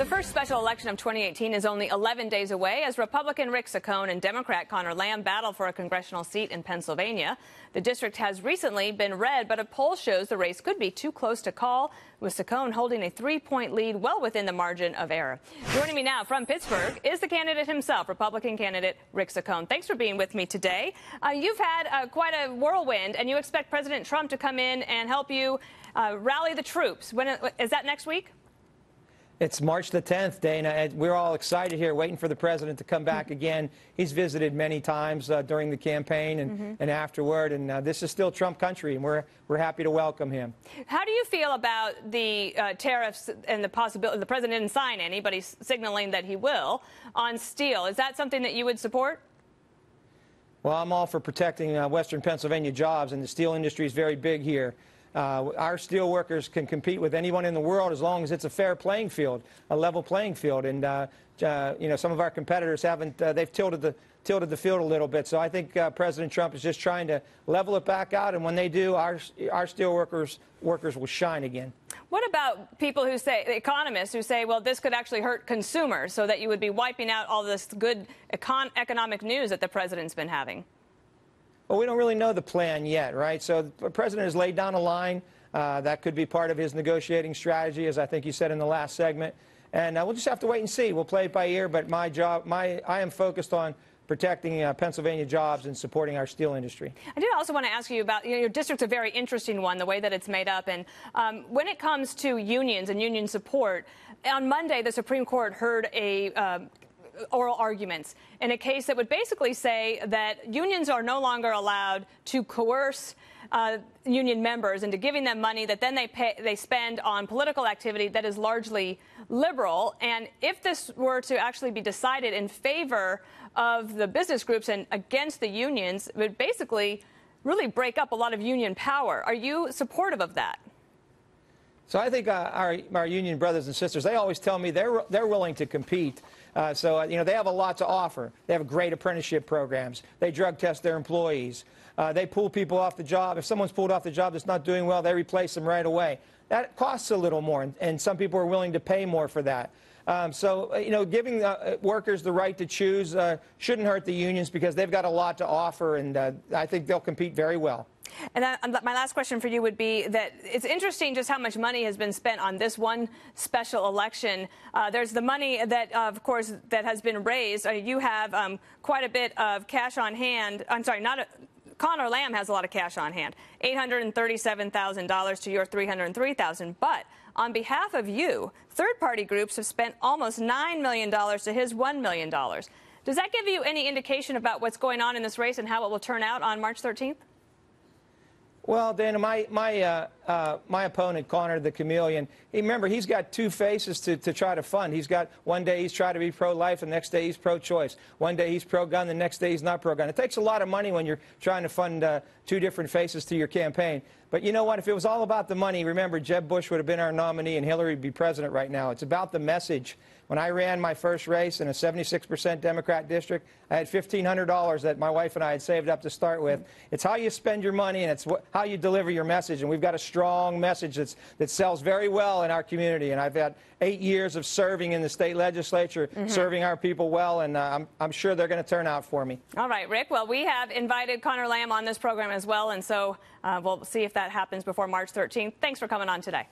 The first special election of 2018 is only 11 days away as Republican Rick Saccone and Democrat Conor Lamb battle for a congressional seat in Pennsylvania. The district has recently been red, but a poll shows the race could be too close to call, with Saccone holding a 3-point lead well within the margin of error. Joining me now from Pittsburgh is the candidate himself, Republican candidate Rick Saccone. Thanks for being with me today. You've had quite a whirlwind, and you expect President Trump to come in and help you rally the troops. When is that next week? It's March the 10th, Dana, and we're all excited here, waiting for the president to come back again. He's visited many times during the campaign and afterward, and this is still Trump country, and we're happy to welcome him. How do you feel about the tariffs and the possibility the president didn't sign any, but he's signaling that he will, on steel? Is that something that you would support? Well, I'm all for protecting Western Pennsylvania jobs, and the steel industry is very big here. Our steel workers can compete with anyone in the world as long as it's a fair playing field, a level playing field. And you know, some of our competitors haven't. They've tilted the field a little bit. So I think President Trump is just trying to level it back out. And when they do, our steel workers will shine again. What about people who say, economists who say, well, this could actually hurt consumers, so that you would be wiping out all this good economic news that the president's been having? Well, we don't really know the plan yet, right? So the president has laid down a line. That could be part of his negotiating strategy, as I think you said in the last segment. And we'll just have to wait and see. We'll play it by ear, but I am focused on protecting Pennsylvania jobs and supporting our steel industry. I do also want to ask you about, your district's a very interesting one, the way that it's made up. And when it comes to unions and union support, on Monday, the Supreme Court heard oral arguments in a case that would basically say that unions are no longer allowed to coerce union members into giving them money that then they spend on political activity that is largely liberal. And if this were to actually be decided in favor of the business groups and against the unions, it would basically really break up a lot of union power. Are you supportive of that? So I think our union brothers and sisters, they always tell me they're willing to compete. So you know, they have a lot to offer. They have great apprenticeship programs. They drug test their employees. They pull people off the job. If someone's pulled off the job that's not doing well, they replace them right away. That costs a little more, and some people are willing to pay more for that. So you know, giving workers the right to choose shouldn't hurt the unions, because they've got a lot to offer, and I think they'll compete very well. And my last question for you would be that it's interesting just how much money has been spent on this one special election. There's the money that, of course, that has been raised. You have quite a bit of cash on hand. I'm sorry, Conor Lamb has a lot of cash on hand, $837,000 to your $303,000. But on behalf of you, third-party groups have spent almost $9 million to his $1 million. Does that give you any indication about what's going on in this race and how it will turn out on March 13th? Well, Dana, my opponent, Conor the Chameleon, remember, he's got two faces to try to fund. He's got, one day he's trying to be pro-life, the next day he's pro-choice. One day he's pro-gun, the next day he's not pro-gun. It takes a lot of money when you're trying to fund two different faces to your campaign. But you know what? If it was all about the money, remember, Jeb Bush would have been our nominee and Hillary would be president right now. It's about the message. When I ran my first race in a 76% Democrat district, I had $1,500 that my wife and I had saved up to start with. It's how you spend your money, and it's how you deliver your message. And we've got a strong message that sells very well in our community. And I've had 8 years of serving in the state legislature, serving our people well, and I'm sure they're going to turn out for me. All right, Rick. Well, we have invited Conor Lamb on this program as well, and so we'll see if that happens before March 13th. Thanks for coming on today.